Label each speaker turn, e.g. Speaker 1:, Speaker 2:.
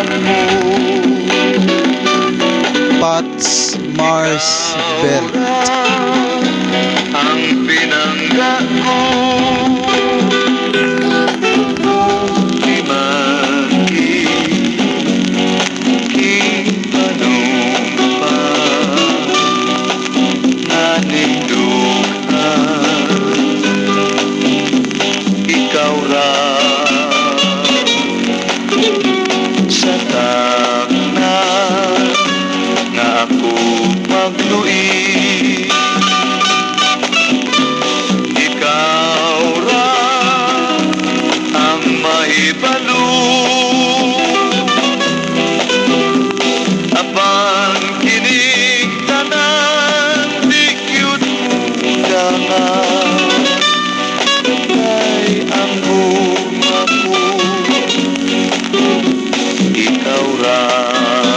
Speaker 1: ako.
Speaker 2: Pats Mars Belt.
Speaker 1: Ang pinangga ko. Di makikimanong pa naninduhan. Ikaw ra sa takna nga ako magluwi. Ikaw ra ang mahibalo. Apan kining tanan di kyut mudangan. Kay ang bunga ko ikaw ra.